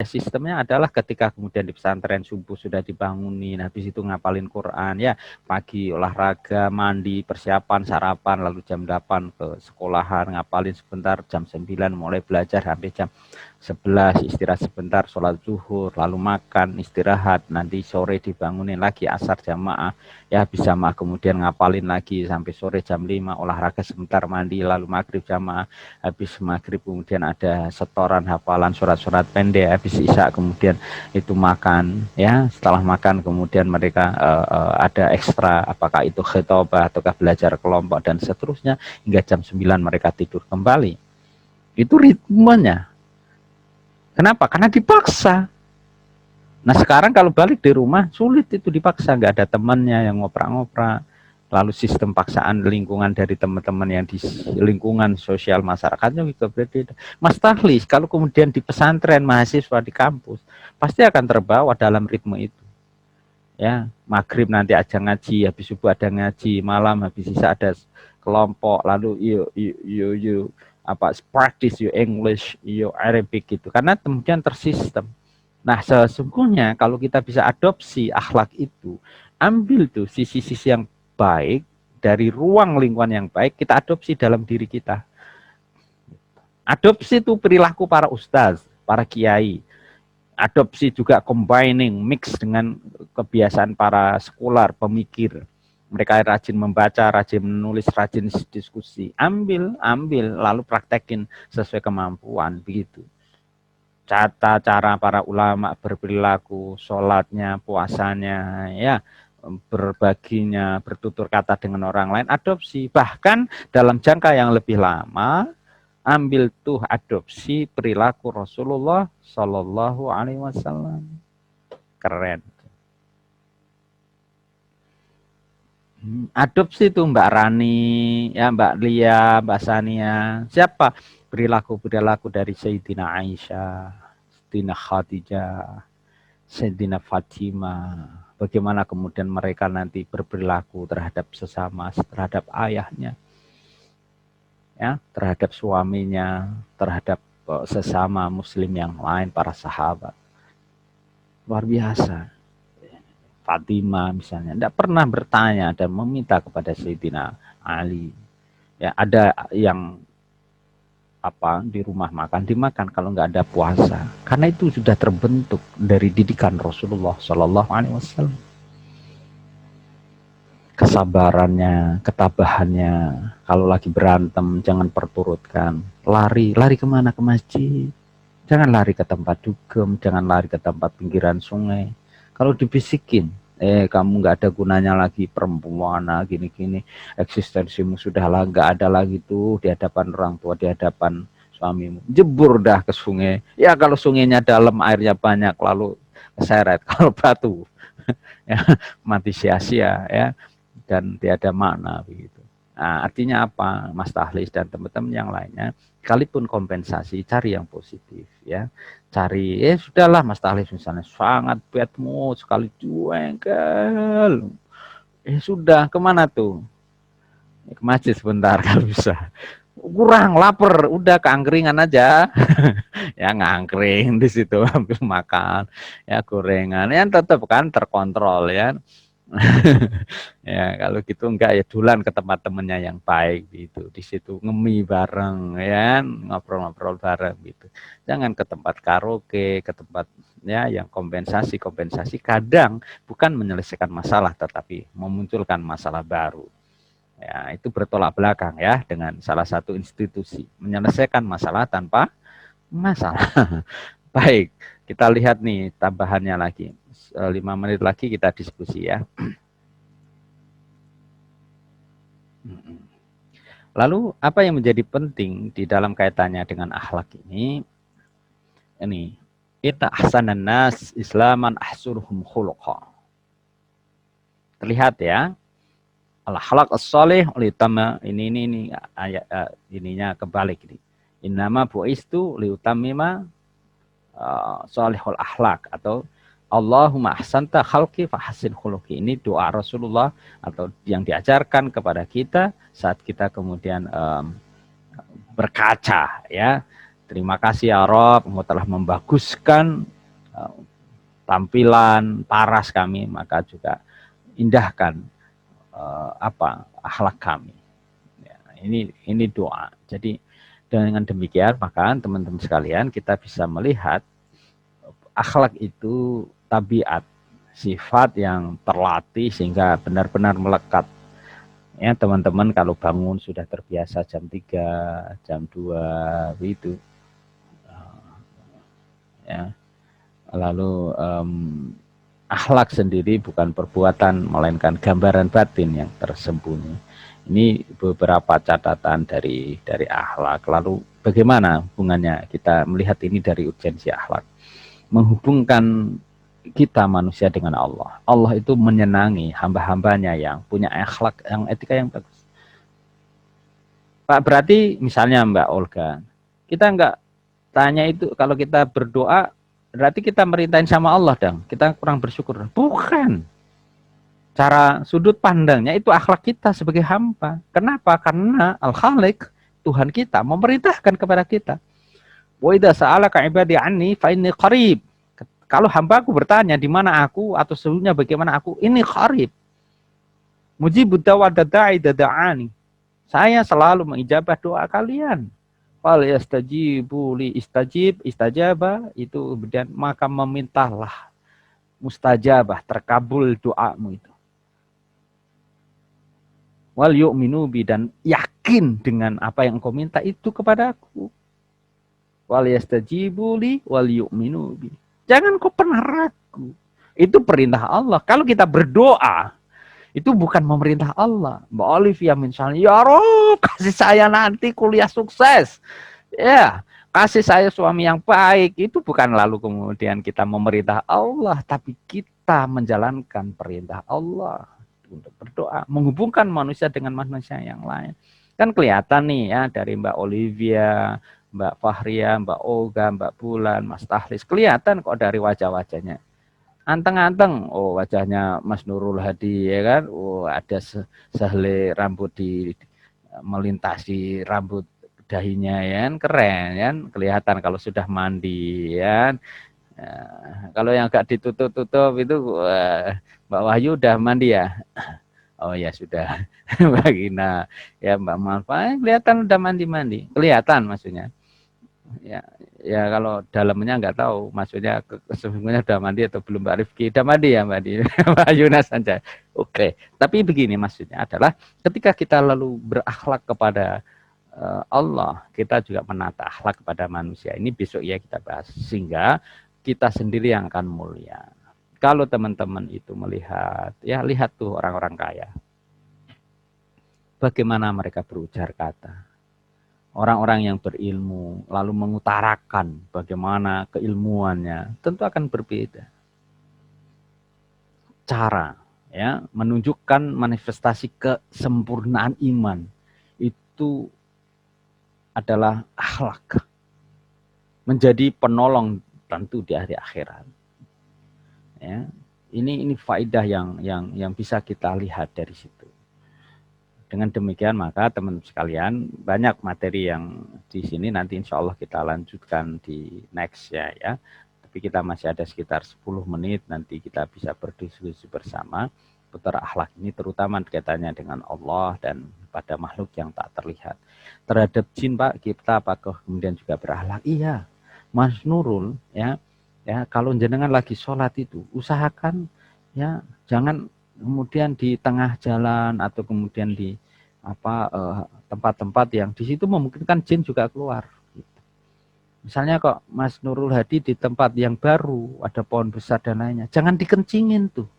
sistemnya adalah ketika kemudian di pesantren subuh sudah dibangunin, habis itu ngapalin Quran, ya pagi olahraga, mandi, persiapan, sarapan, lalu jam 8 ke sekolahan, ngapalin sebentar, jam 9 mulai belajar sampai jam 11 istirahat sebentar, sholat zuhur, lalu makan, istirahat, nanti sore dibangunin lagi asar jamaah, ya habis jamaah kemudian ngapalin lagi sampai sore jam 5, olahraga sebentar, mandi, lalu maghrib jamaah, habis maghrib kemudian ada setoran hafalan surat-surat pendek, habis isya kemudian itu makan, ya setelah makan kemudian mereka ada ekstra, apakah itu khitobah ataukah belajar kelompok dan seterusnya, hingga jam 9 mereka tidur kembali. Itu ritmenya. Kenapa? Karena dipaksa. Nah sekarang kalau balik di rumah sulit itu dipaksa, nggak ada temannya yang ngoprak-ngoprak. Lalu sistem paksaan lingkungan dari teman-teman yang di lingkungan sosial masyarakatnya juga berbeda. Mas Tahlis, kalau kemudian di pesantren mahasiswa di kampus, pasti akan terbawa dalam ritme itu. Ya, maghrib nanti aja ngaji, habis subuh ada ngaji, malam habis sisa ada kelompok, lalu yuk apa practice your English, your Arabic gitu. Karena kemudian tersistem. Nah, sesungguhnya kalau kita bisa adopsi akhlak itu, ambil tuh sisi-sisi yang baik dari ruang lingkungan yang baik, kita adopsi dalam diri kita. Adopsi itu perilaku para ustaz, para kiai. Adopsi juga combining, mix dengan kebiasaan para sekular, pemikir. Mereka rajin membaca, rajin menulis, rajin diskusi. Ambil, lalu praktekin sesuai kemampuan, begitu. Tata cara para ulama berperilaku, sholatnya, puasanya, ya, berbaginya, bertutur kata dengan orang lain, adopsi. Bahkan dalam jangka yang lebih lama, ambil tuh adopsi perilaku Rasulullah Shallallahu Alaihi Wasallam. Keren. Adopsi itu Mbak Rani, ya Mbak Lia, Mbak Sania. Siapa? Perilaku dari Sayyidina Aisyah, Sayyidina Khadijah, Sayyidina Fatimah. Bagaimana kemudian mereka nanti berperilaku terhadap sesama, terhadap ayahnya, ya, terhadap suaminya, terhadap sesama muslim yang lain, para sahabat. Luar biasa. Fatimah misalnya tidak pernah bertanya dan meminta kepada Sayyidina Ali. Ya, ada yang apa di rumah makan dimakan kalau nggak ada puasa. Karena itu sudah terbentuk dari didikan Rasulullah Shallallahu Alaihi Wasallam. Kesabarannya, ketabahannya. Kalau lagi berantem jangan perturutkan. Lari kemana? Ke masjid. Jangan lari ke tempat dugem, jangan lari ke tempat pinggiran sungai. Kalau dibisikin, kamu nggak ada gunanya lagi, perempuan, gini-gini, eksistensimu sudahlah nggak ada lagi tuh di hadapan orang tua, di hadapan suamimu. Jebur dah ke sungai. Ya kalau sungainya dalam, airnya banyak, lalu keseret. Kalau batu, ya, mati sia-sia, ya, dan tiada makna begitu. Nah, artinya apa, Mas Tahlis dan teman-teman yang lainnya, sekalipun kompensasi, cari yang positif, ya. Cari, sudahlah Mas Tahlis misalnya sangat bad mood sekali, jengkel. Sudah, kemana tuh? Ke masjid sebentar kalau bisa. Kurang lapar, udah keangkringan aja. Ya ngangkring di situ ambil makan, ya gorengan, ya tetap kan terkontrol ya. Ya kalau gitu enggak ya dulan ke tempat temennya yang baik gitu, di situ ngemi bareng ya, ngobrol-ngobrol bareng gitu. Jangan ke tempat karaoke, ke tempat ya yang kompensasi kadang bukan menyelesaikan masalah tetapi memunculkan masalah baru. Ya, itu bertolak belakang ya dengan salah satu institusi, menyelesaikan masalah tanpa masalah. Baik, kita lihat nih tambahannya lagi. 5 menit lagi kita diskusi ya. Lalu apa yang menjadi penting di dalam kaitannya dengan akhlak ini? Ini, ita ahsanan nas islaman ahsuruhum khuluqa. Terlihat ya, al-akhlaq as-salih ulitama ini ayat ininya kebalik ini. Innama bu'istu liutammima salihul akhlak, atau Allahumma ahsanta khalqi fahassin khuluqi. Ini doa Rasulullah atau yang diajarkan kepada kita saat kita kemudian berkaca ya. Terima kasih ya Rob, engkau telah membaguskan tampilan paras kami, maka juga indahkan akhlak kami. Ya, ini doa. Jadi dengan demikian maka teman-teman sekalian kita bisa melihat akhlak itu tabiat, sifat yang terlatih sehingga benar-benar melekat. Ya, teman-teman kalau bangun sudah terbiasa jam 3, jam 2 itu. Ya. Lalu akhlak sendiri bukan perbuatan melainkan gambaran batin yang tersembunyi. Ini beberapa catatan dari akhlak. Lalu bagaimana hubungannya kita melihat ini dari urgensi akhlak? Menghubungkan kita manusia dengan Allah. Allah itu menyenangi hamba-hambanya yang punya akhlak, yang etika yang bagus. Pak, berarti misalnya Mbak Olga, kita enggak tanya itu kalau kita berdoa, berarti kita merintahin sama Allah dong. Kita kurang bersyukur. Bukan. Cara sudut pandangnya itu akhlak kita sebagai hamba. Kenapa? Karena Al-Khaliq, Tuhan kita, memerintahkan kepada kita. Wa idza sa'alaka ibadi anni fa inni qarib. Kalau hambaku bertanya di mana aku atau sesungguhnya bagaimana aku, ini qarib. Mujibud da'i dada'ani. Saya selalu mengijabah doa kalian. Fal yastajibu li istajabah itu kemudian maka memintalah mustajabah, terkabul doamu itu. Wal yu'minu bi, dan yakin dengan apa yang engkau minta itu kepadaku. Wal yastajibu li wal yu'minu bi. Jangan kau pernah ragu. Itu perintah Allah. Kalau kita berdoa, itu bukan memerintah Allah. Mbak Olivia misalnya, ya Rob, kasih saya nanti kuliah sukses. Ya, kasih saya suami yang baik. Itu bukan lalu kemudian kita memerintah Allah, tapi kita menjalankan perintah Allah untuk berdoa, menghubungkan manusia dengan manusia yang lain. Kan kelihatan nih ya dari Mbak Olivia, Mbak Fahria, Mbak Olga, Mbak Bulan, Mas Tahlis, kelihatan kok dari wajah-wajahnya. Anteng-anteng, oh wajahnya Mas Nurul Hadi ya kan, oh ada sehelai rambut melintasi rambut dahinya ya kan, keren ya kan, kelihatan kalau sudah mandi ya kan. Kalau yang agak ditutup-tutup itu Mbak Wahyu udah mandi ya. Oh ya sudah. Mbak Gina ya, Mbak Malfa kelihatan udah mandi-mandi, kelihatan maksudnya. Ya kalau dalamnya nggak tahu, maksudnya sesungguhnya udah mandi atau belum. Mbak Rifki udah mandi ya Mbak Mbak Yuna saja. Oke, tapi begini maksudnya adalah ketika kita lalu berakhlak kepada Allah, kita juga menata akhlak kepada manusia. Ini besok ya kita bahas, sehingga kita sendiri yang akan mulia. Kalau teman-teman itu melihat, ya lihat tuh orang-orang kaya, bagaimana mereka berujar kata. Orang-orang yang berilmu lalu mengutarakan bagaimana keilmuannya, tentu akan berbeda. Cara ya menunjukkan manifestasi kesempurnaan iman itu adalah akhlak. Menjadi penolong tentu di hari akhirat. Ya, ini faedah yang bisa kita lihat dari situ. Dengan demikian maka teman-teman sekalian, banyak materi yang di sini nanti insya Allah kita lanjutkan di next ya. Tapi kita masih ada sekitar 10 menit, nanti kita bisa berdiskusi bersama putar akhlak ini, terutama kaitannya dengan Allah dan pada makhluk yang tak terlihat. Terhadap jin Pak, kita apakah kemudian juga berakhlak? Iya, Mas Nurul ya kalau jenengan lagi sholat itu usahakan ya jangan kemudian di tengah jalan atau kemudian di tempat-tempat yang di situ memungkinkan jin juga keluar. Misalnya kok Mas Nurul Hadi di tempat yang baru ada pohon besar dan lainnya, jangan dikencingin tuh.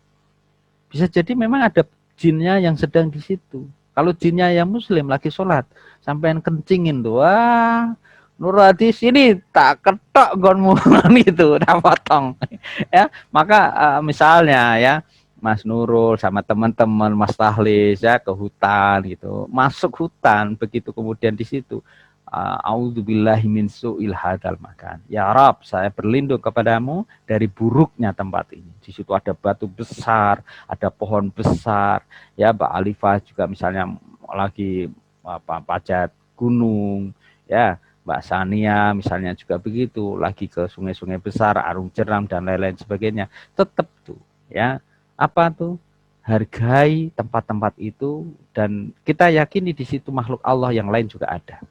Bisa jadi memang ada jinnya yang sedang di situ. Kalau jinnya yang Muslim lagi sholat, sampean kencingin tuh, wah Nurul Hadi sini tak ketok gonmu gitu, udah potong. Ya, maka misalnya ya. Mas Nurul sama teman-teman Mas Tahlis ya ke hutan gitu, masuk hutan, begitu kemudian di situ auzubillahi min su'il hadzal makan. Ya Rabb, saya berlindung kepadamu dari buruknya tempat ini. Di situ ada batu besar, ada pohon besar. Ya Mbak Alifah juga misalnya lagi pajat gunung, ya Mbak Sania misalnya juga begitu, lagi ke sungai-sungai besar, Arung Jeram dan lain-lain sebagainya, tetap tuh ya, apa tuh, hargai tempat-tempat itu, dan kita yakini di situ makhluk Allah yang lain juga ada.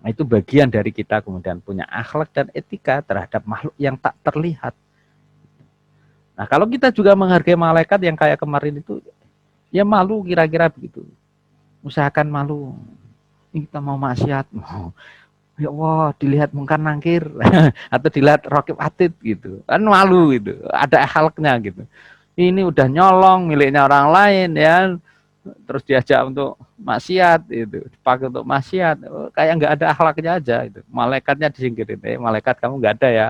Nah, itu bagian dari kita kemudian punya akhlak dan etika terhadap makhluk yang tak terlihat. Nah, kalau kita juga menghargai malaikat yang kayak kemarin itu, ya malu kira-kira begitu. Usahakan malu. Ini kita mau maksiat, mau ya Allah dilihat mungkar nangkir atau dilihat rokib atid gitu, kan malu gitu, ada akhlaknya gitu. Ini udah nyolong miliknya orang lain ya, terus diajak untuk maksiat itu, dipakai untuk maksiat, kayak nggak ada akhlaknya aja itu. Malaikatnya disingkirin, malaikat kamu nggak ada ya.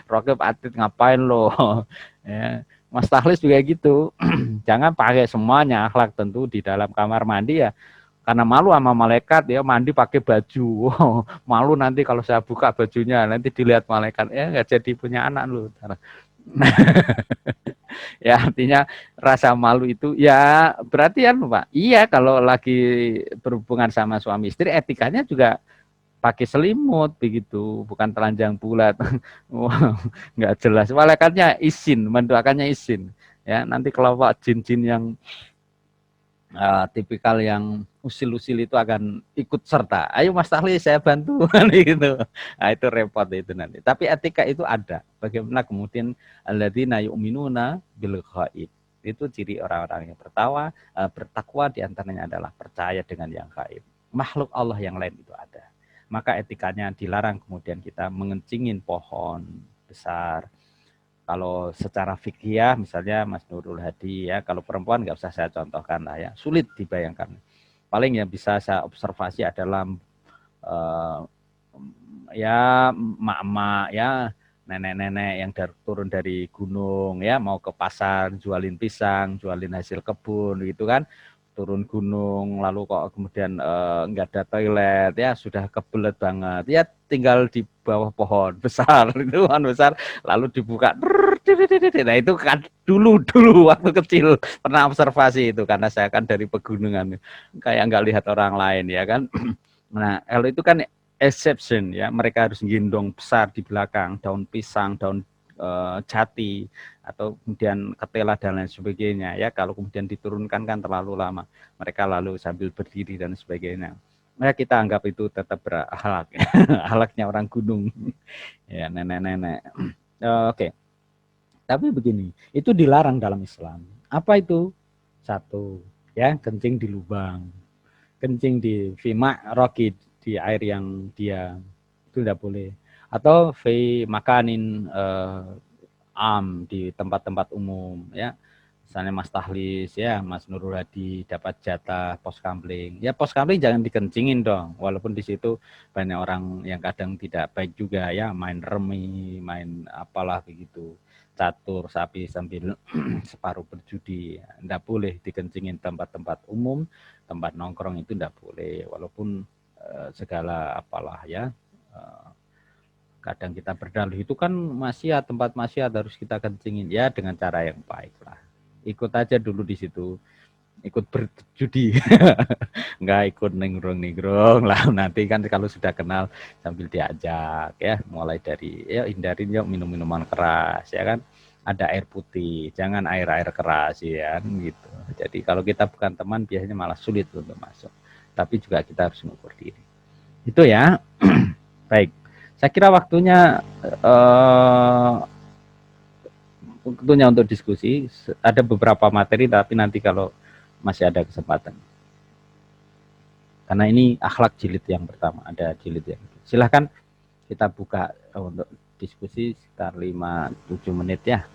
Rokib atid ngapain lo. Ya. Mas Tahlis juga gitu. Jangan pakai semuanya akhlak, tentu di dalam kamar mandi ya, karena malu sama malaikat ya mandi pakai baju. Malu nanti kalau saya buka bajunya nanti dilihat malaikat, ya nggak jadi punya anak lu. Ya artinya rasa malu itu ya berarti kan Pak, iya kalau lagi berhubungan sama suami istri etikanya juga pakai selimut begitu, bukan telanjang bulat. Wah, nggak jelas. Malaikatnya izin, mendoakannya izin. Ya, nanti kelompok jin-jin yang tipikal yang usil-usil itu akan ikut serta. Ayo Mas Tahli saya bantu gitu. Nah, itu repot itu nanti. Tapi etika itu ada. Bagaimana kemudian alladzina yu'minuna bil ghaib. Itu ciri orang-orang yang bertakwa di antaranya adalah percaya dengan yang gaib. Makhluk Allah yang lain itu ada. Maka etikanya dilarang kemudian kita mengencingin pohon besar. Kalau secara fikih misalnya Mas Nurul Hadi ya, kalau perempuan nggak usah saya contohkan lah ya, sulit dibayangkan. Paling yang bisa saya observasi adalah uh, ya emak-emak ya, nenek-nenek yang turun dari gunung ya, mau ke pasar jualin pisang, jualin hasil kebun gitu kan, turun gunung lalu kok kemudian nggak ada toilet ya, sudah kebelet banget ya, tinggal di bawah pohon besar itu pohon besar lalu dibuka. Nah itu kan dulu waktu kecil pernah observasi itu, karena saya kan dari pegunungan kayak nggak lihat orang lain ya kan. Nah kalau itu kan exception ya, mereka harus gendong besar di belakang daun pisang, daun jati atau kemudian ketela dan lain sebagainya ya. Kalau kemudian diturunkan kan terlalu lama, mereka lalu sambil berdiri dan sebagainya. Nah, kita anggap itu tetap berakhlak. Akhlaknya orang gunung ya, nenek-nenek. Oke. Tapi begini, itu dilarang dalam Islam. Apa itu? Satu, ya, kencing di lubang, kencing di fima roki, di air yang dia, itu tidak boleh. Atau fi makanin di tempat-tempat umum, ya. Misalnya Mas Tahlis, ya, Mas Nurul Hadi dapat jatah pos kamling. Ya pos kamling jangan dikencingin dong, walaupun di situ banyak orang yang kadang tidak baik juga ya, main remi, main apalah begitu, catur sapi sambil separuh berjudi. Tidak boleh dikencingin tempat-tempat umum, tempat nongkrong itu tidak boleh, walaupun segala apalah ya. Kadang kita berdalih itu kan maksiat, tempat maksiat harus kita kencingin ya, dengan cara yang baik lah. Ikut aja dulu di situ, ikut berjudi. Enggak ikut ninggrong-ninggrong lah, nanti kan kalau sudah kenal sambil diajak ya, mulai dari ya hindarin yuk minum minuman keras ya kan, ada air putih, jangan air keras ya gitu. Jadi kalau kita bukan teman biasanya malah sulit untuk masuk, tapi juga kita harus mengukur diri itu ya. Baik, saya kira waktunya untuk diskusi. Ada beberapa materi tapi nanti kalau masih ada kesempatan. Karena ini akhlak jilid yang pertama, ada jilid yang kedua. Silahkan kita buka untuk diskusi sekitar 5-7 menit ya,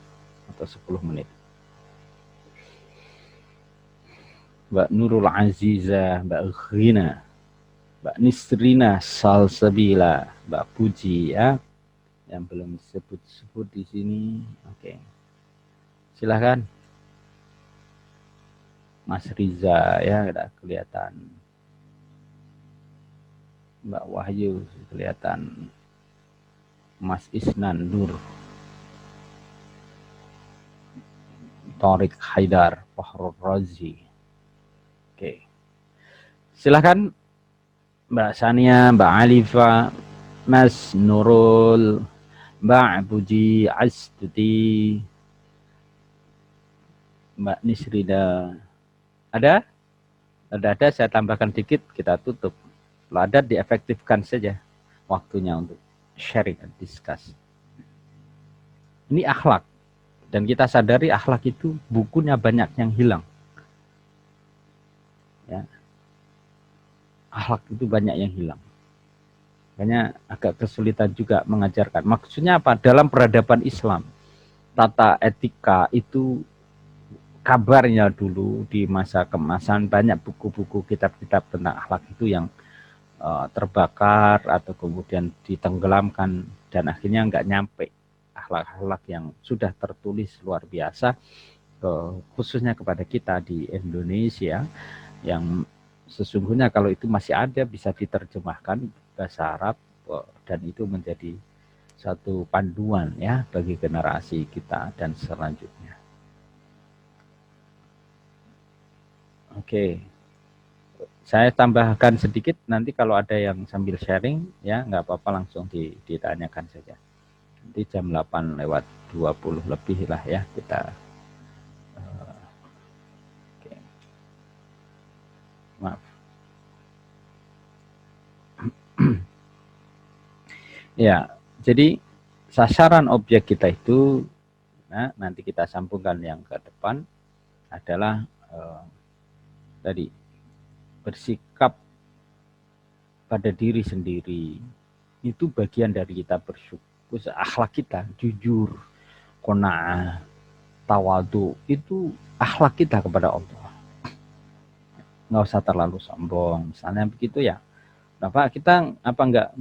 atau 10 menit. Mbak Nurul Aziza, Mbak Ghina, Mbak Nisrina Salsabila, Mbak Puji ya, yang belum disebut-sebut di sini. Oke. Silahkan. Mas Riza ya, udah kelihatan. Mbak Wahyu kelihatan. Mas Isnan Nur, Torik Haidar, Fahrul Razi. Oke. Silahkan Mbak Sania, Mbak Alifa, Mas Nurul, Mbak Puji Astuti, Mbak Nisrida. Ada? Ada, saya tambahkan dikit, kita tutup. Kalau ada, diefektifkan saja waktunya untuk sharing dan discuss. Ini akhlak. Dan kita sadari akhlak itu bukunya banyak yang hilang. Ya. Akhlak itu banyak yang hilang. Makanya agak kesulitan juga mengajarkan. Maksudnya apa? Dalam peradaban Islam, tata etika itu kabarnya dulu di masa kemasan banyak buku-buku kitab-kitab tentang akhlak itu yang terbakar atau kemudian ditenggelamkan dan akhirnya nggak nyampe akhlak-akhlak yang sudah tertulis luar biasa khususnya kepada kita di Indonesia yang sesungguhnya kalau itu masih ada bisa diterjemahkan bahasa Arab dan itu menjadi satu panduan ya bagi generasi kita dan selanjutnya. Oke. Saya tambahkan sedikit, nanti kalau ada yang sambil sharing, ya nggak apa-apa langsung ditanyakan saja. Nanti jam 8:20 lebih lah ya kita. Oke. Maaf. Ya, jadi sasaran objek kita itu, nah, nanti kita sambungkan yang ke depan adalah tadi bersikap pada diri sendiri itu bagian dari kita bersyukur, akhlak kita jujur, qanaah, tawadu itu akhlak kita kepada Allah. Nggak usah terlalu sombong, misalnya begitu ya. Kenapa kita enggak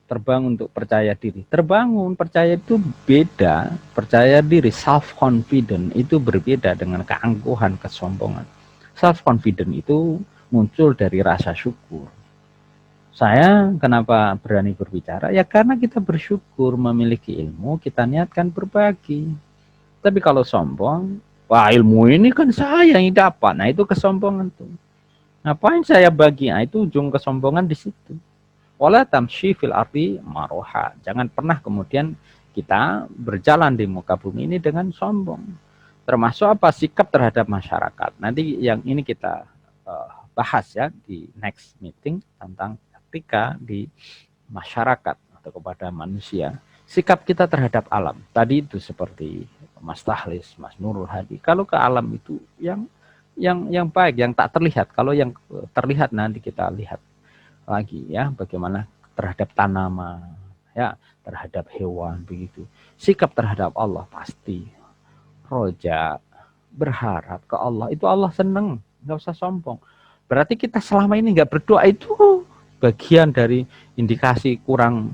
terbangun untuk percaya diri? Terbangun, percaya itu beda, percaya diri, self confident itu berbeda dengan keangkuhan, kesombongan. Self confident itu muncul dari rasa syukur. Saya kenapa berani berbicara? Ya karena kita bersyukur memiliki ilmu, kita niatkan berbagi. Tapi kalau sombong, wah ilmu ini kan saya yang dapat. Nah itu kesombongan tuh. Ngapain saya bagi? Nah itu ujung kesombongan di situ. Wala tamshi fil ardi maroha. Jangan pernah kemudian kita berjalan di muka bumi ini dengan sombong. Termasuk apa? Sikap terhadap masyarakat. Nanti yang ini kita bahas ya di next meeting tentang etika di masyarakat atau kepada manusia. Sikap kita terhadap alam. Tadi itu seperti Mas Tahlis, Mas Nurul Hadi. Kalau ke alam itu yang baik, yang tak terlihat. Kalau yang terlihat nanti kita lihat lagi ya, bagaimana terhadap tanaman, ya, terhadap hewan begitu. Sikap terhadap Allah pasti roja, berharap ke Allah. Itu Allah seneng, nggak usah sombong. Berarti kita selama ini nggak berdoa itu bagian dari indikasi kurang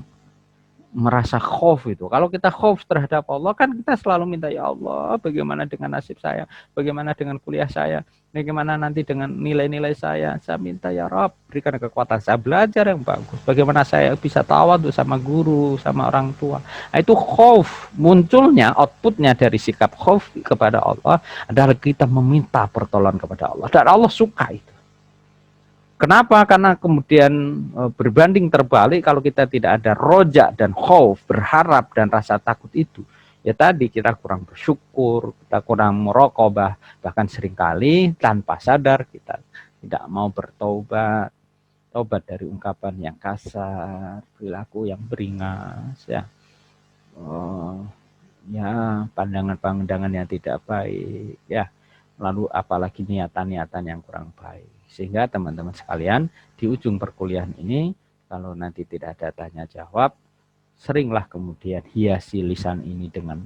merasa khauf itu. Kalau kita khauf terhadap Allah kan kita selalu minta ya Allah bagaimana dengan nasib saya, bagaimana dengan kuliah saya, bagaimana nanti dengan nilai-nilai saya minta ya Rabb berikan kekuatan saya belajar yang bagus, bagaimana saya bisa tawadhu sama guru, sama orang tua. Nah, itu khauf, munculnya outputnya dari sikap khauf kepada Allah adalah kita meminta pertolongan kepada Allah dan Allah suka itu. Kenapa? Karena kemudian berbanding terbalik kalau kita tidak ada roja dan khauf, berharap dan rasa takut itu. Ya tadi kita kurang bersyukur, kita kurang muraqabah, bahkan seringkali tanpa sadar kita tidak mau bertobat, tobat dari ungkapan yang kasar, perilaku yang beringas, ya, ya pandangan-pandangan yang tidak baik, ya, lalu apalagi niatan-niatan yang kurang baik. Sehingga teman-teman sekalian di ujung perkuliahan ini kalau nanti tidak ada tanya jawab, seringlah kemudian hiasi lisan ini dengan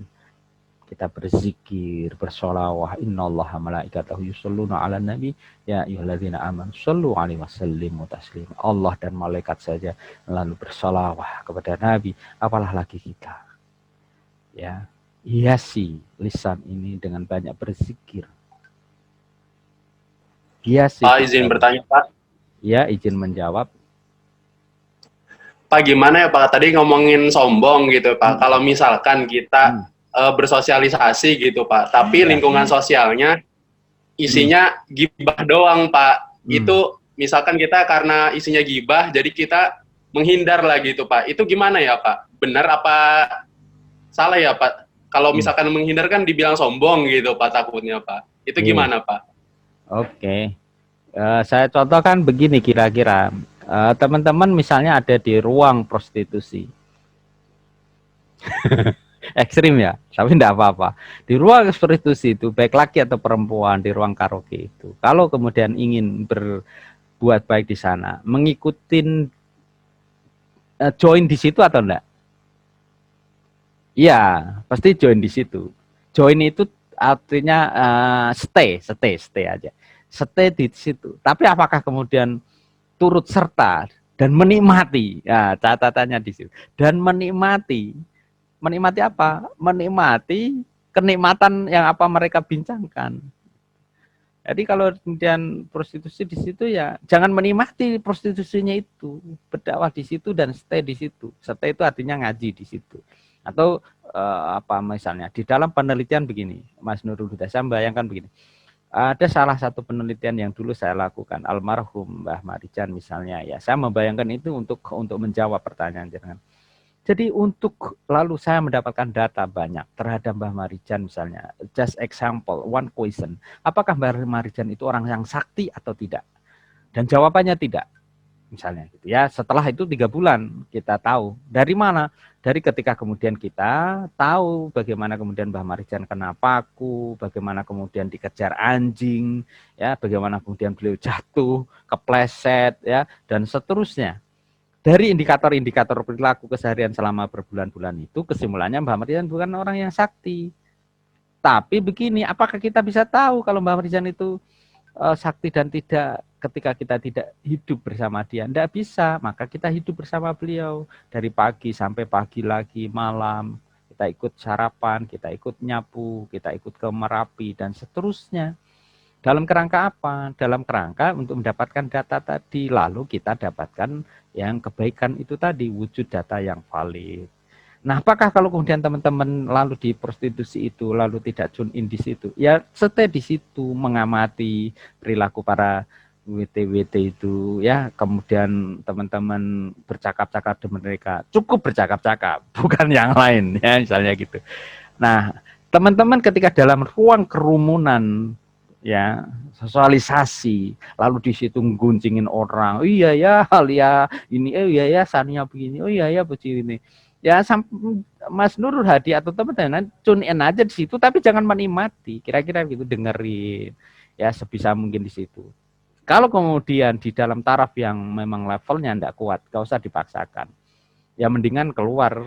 kita berzikir, bersolawah, innallaha malaikatahu yusholluna 'alan nabi ya ayyuhalladzina amanu shollu 'alaihi wasallimu taslima. Allah dan malaikat saja lalu bersolawah kepada nabi, apalah lagi kita. Ya, hiasi lisan ini dengan banyak berzikir. Hiasi. Pak, izin bertanya, Pak. Ya, izin menjawab. Pak, gimana ya Pak? Tadi ngomongin sombong gitu, Pak. Kalau misalkan kita bersosialisasi gitu, Pak, tapi lingkungan sosialnya isinya gibah doang, Pak. Itu misalkan kita karena isinya gibah, jadi kita menghindar lah gitu Pak. Itu gimana ya Pak? Benar apa salah ya Pak? Kalau misalkan menghindar kan dibilang sombong gitu Pak takutnya Pak. Itu gimana Pak? Oke. Saya contohkan begini kira-kira. Teman-teman misalnya ada di ruang prostitusi. Ekstrim ya, tapi tidak apa-apa. Di ruang prostitusi itu, baik laki atau perempuan, di ruang karaoke itu, kalau kemudian ingin berbuat baik di sana, mengikutin join di situ atau enggak? Iya, pasti join di situ. Join itu artinya stay aja. Stay di situ. Tapi apakah kemudian turut serta dan menikmati? Ya, catatannya di situ. Dan menikmati apa? Menikmati kenikmatan yang apa mereka bincangkan. Jadi kalau kemudian prostitusi di situ ya jangan menikmati prostitusinya itu, berdakwah di situ dan stay di situ. Stay itu artinya ngaji di situ. Atau apa misalnya di dalam penelitian begini, Mas Nurul Huda, saya membayangkan begini. Ada salah satu penelitian yang dulu saya lakukan, almarhum Mbah Marijan misalnya ya. Saya membayangkan itu untuk menjawab pertanyaan jangan. Jadi untuk lalu saya mendapatkan data banyak terhadap Mbah Marijan misalnya. Just example, one question. Apakah Mbah Marijan itu orang yang sakti atau tidak? Dan jawabannya tidak. Misalnya gitu ya. Setelah itu 3 bulan kita tahu. Dari mana? Dari ketika kemudian kita tahu bagaimana kemudian Mbah Marijan kena paku, bagaimana kemudian dikejar anjing, ya, bagaimana kemudian beliau jatuh, kepleset ya, dan seterusnya. Dari indikator-indikator perilaku keseharian selama berbulan-bulan itu, kesimpulannya Mbah Marijan bukan orang yang sakti. Tapi begini, apakah kita bisa tahu kalau Mbah Marijan itu sakti dan tidak ketika kita tidak hidup bersama dia? Tidak bisa, maka kita hidup bersama beliau. Dari pagi sampai pagi lagi, malam, kita ikut sarapan, kita ikut nyapu, kita ikut ke Merapi, dan seterusnya. Dalam kerangka apa? Dalam kerangka untuk mendapatkan data tadi, lalu kita dapatkan yang kebaikan itu tadi, wujud data yang valid. Nah, apakah kalau kemudian teman-teman lalu di prostitusi itu, lalu tidak tune in di situ? Ya, stay di situ, mengamati perilaku para WT-WT itu, ya. Kemudian teman-teman bercakap-cakap dengan mereka, cukup bercakap-cakap, bukan yang lain, ya, misalnya gitu. Nah, teman-teman ketika dalam ruang kerumunan, ya, sosialisasi, lalu di situ guncingin orang, oh iya ya Halia ini, oh iya ya Sania begini, oh iya ya begini, ya Mas Nurul Hadi atau teman-teman tune in aja di situ, tapi jangan menikmati, kira-kira gitu, dengerin ya sebisa mungkin di situ. Kalau kemudian di dalam taraf yang memang levelnya tidak kuat, gak usah dipaksakan, ya mendingan keluar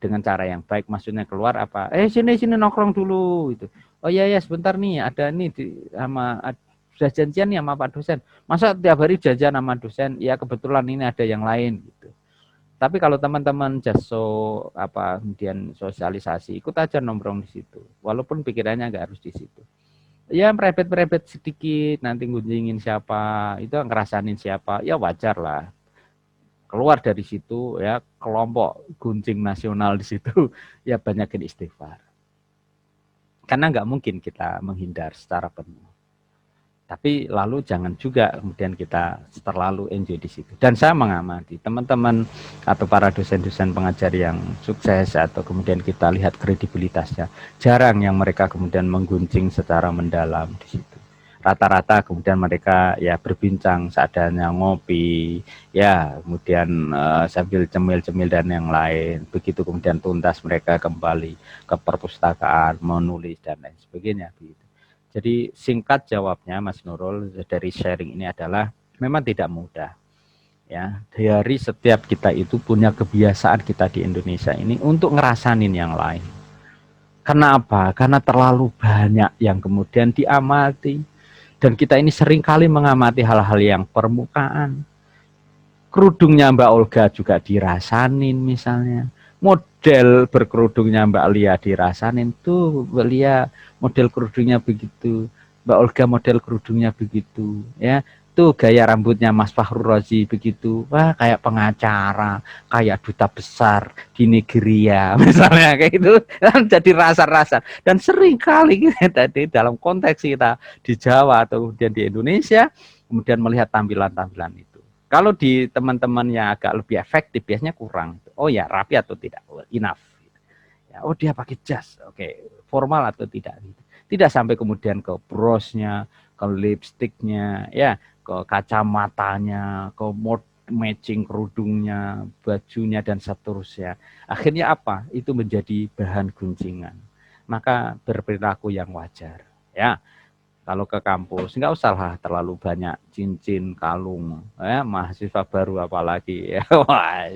dengan cara yang baik. Maksudnya keluar apa? Sini nongkrong dulu gitu. Oh iya ya sebentar nih, ada nih sama sudah janjian nih sama Pak dosen. Masa tiap hari jajan sama dosen? Ya kebetulan ini ada yang lain gitu. Tapi kalau teman-teman jaso apa kemudian sosialisasi, ikut aja nongkrong di situ. Walaupun pikirannya nggak harus di situ. Ya merepet sedikit, nanti gunjingin siapa, itu ngerasanin siapa, ya wajar lah. Keluar dari situ ya kelompok gunjing nasional di situ ya banyakin istighfar. Karena nggak mungkin kita menghindar secara penuh. Tapi lalu jangan juga kemudian kita terlalu enjoy di situ. Dan saya mengamati teman-teman atau para dosen-dosen pengajar yang sukses atau kemudian kita lihat kredibilitasnya, jarang yang mereka kemudian menggunjing secara mendalam di situ. Rata-rata kemudian mereka ya berbincang seadanya, ngopi, ya kemudian sambil cemil-cemil dan yang lain. Begitu kemudian tuntas mereka kembali ke perpustakaan, menulis dan lain sebagainya. Begitu. Jadi singkat jawabnya Mas Nurul dari sharing ini adalah memang tidak mudah. Ya, dari setiap kita itu punya kebiasaan kita di Indonesia ini untuk ngerasanin yang lain. Kenapa? Karena terlalu banyak yang kemudian diamati. Dan kita ini seringkali mengamati hal-hal yang permukaan. Kerudungnya Mbak Olga juga dirasanin misalnya. Model berkerudungnya Mbak Lia dirasanin tuh, Mbak Lia model kerudungnya begitu, Mbak Olga model kerudungnya begitu, ya. Tuh gaya rambutnya Mas Fahru Rozi begitu, wah kayak pengacara, kayak duta besar di Nigeria, misalnya kayak itu, kan jadi rasa-rasa. Dan sering kali kita tadi dalam konteks kita di Jawa atau kemudian di Indonesia, kemudian melihat tampilan-tampilan itu. Kalau di teman-teman yang agak lebih efektif biasanya kurang. Oh ya, rapi atau tidak, enough. Ya, oh dia pakai jas, oke, formal atau tidak. Tidak sampai kemudian ke brosnya, ke lipstiknya, ya, ke kacamatanya, ke matching kerudungnya, bajunya dan seterusnya. Akhirnya apa? Itu menjadi bahan guncingan. Maka berperilaku yang wajar, ya. Kalau ke kampus nggak usah lah terlalu banyak cincin, kalung, ya, mahasiswa baru apalagi, ya. Wah,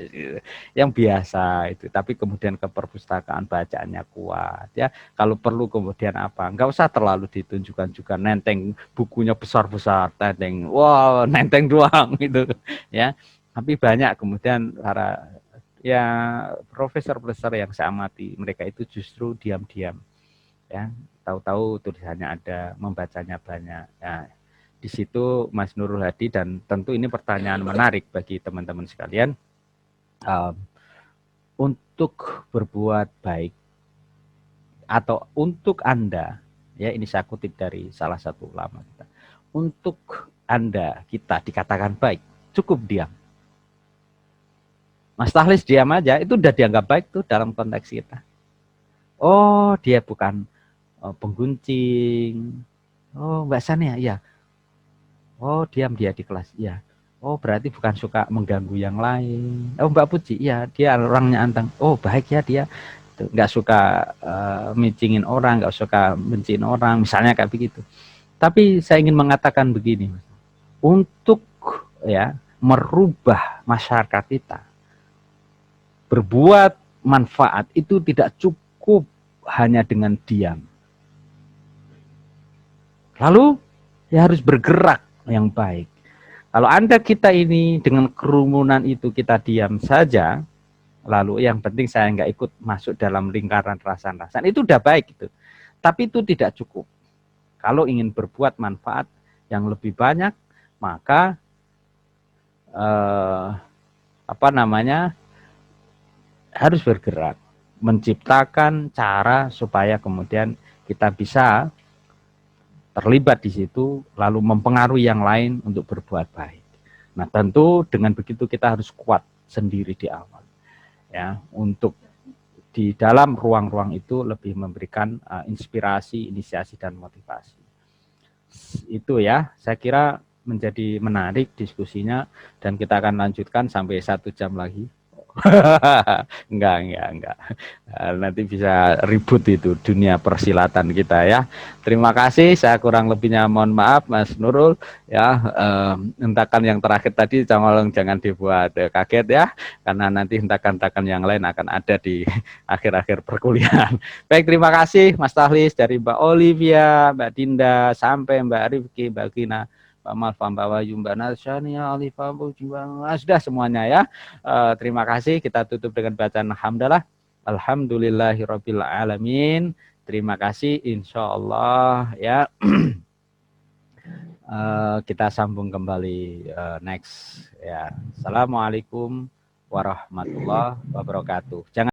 yang biasa itu. Tapi kemudian ke perpustakaan bacaannya kuat, ya. Kalau perlu kemudian apa? Nggak usah terlalu ditunjukkan juga nenteng bukunya besar-besar, nenteng, wow, nenteng doang gitu, ya. Tapi banyak kemudian para ya profesor-profesor yang saya amati, mereka itu justru diam-diam, ya, tahu-tahu tulisannya ada, membacanya banyak. Nah, di situ Mas Nurul Hadi, dan tentu ini pertanyaan menarik bagi teman-teman sekalian, untuk berbuat baik atau untuk Anda, ya ini saya kutip dari salah satu ulama kita, untuk Anda kita dikatakan baik, cukup diam. Mas Tahlis diam aja, itu udah dianggap baik tuh dalam konteks kita. Oh, dia bukan penggunjing. Oh, Mbak Sania, ya. Oh, diam dia di kelas, ya. Oh, berarti bukan suka mengganggu yang lain. Oh, Mbak Puji, ya, dia orangnya anteng. Oh, baik ya dia. Nggak suka micingin orang, nggak suka benciin orang, misalnya kayak begitu. Tapi saya ingin mengatakan begini, untuk ya merubah masyarakat kita, berbuat manfaat itu tidak cukup hanya dengan diam. Lalu ya harus bergerak yang baik. Kalau Anda kita ini dengan kerumunan itu kita diam saja, lalu yang penting saya nggak ikut masuk dalam lingkaran rasan-rasan, itu udah baik itu. Tapi itu tidak cukup. Kalau ingin berbuat manfaat yang lebih banyak, maka harus bergerak, menciptakan cara supaya kemudian kita bisa terlibat di situ, lalu mempengaruhi yang lain untuk berbuat baik. Nah, tentu dengan begitu kita harus kuat sendiri di awal, ya, untuk di dalam ruang-ruang itu lebih memberikan inspirasi, inisiasi dan motivasi. Itu ya, saya kira menjadi menarik diskusinya, dan kita akan lanjutkan sampai 1 jam lagi. Enggak. Nanti bisa ribut itu dunia persilatan kita, ya. Terima kasih, saya kurang lebihnya mohon maaf Mas Nurul, ya. Hentakan yang terakhir tadi jangan dibuat kaget, ya, karena nanti hentakan-hentakan yang lain akan ada di akhir-akhir perkuliahan. Baik, terima kasih Mas Tahlis, dari Mbak Olivia, Mbak Dinda, sampai Mbak Rifki, Mbak Gina, Pak Malfa, Mbak Wayu, Mbak Nasyania, Alifah, sudah semuanya, ya. Terima kasih. Kita tutup dengan bacaan hamdalah. Alhamdulillahirabbil alamin. Terima kasih. Insya Allah, ya. Kita sambung kembali next, ya. Assalamualaikum warahmatullahi wabarakatuh. Jangan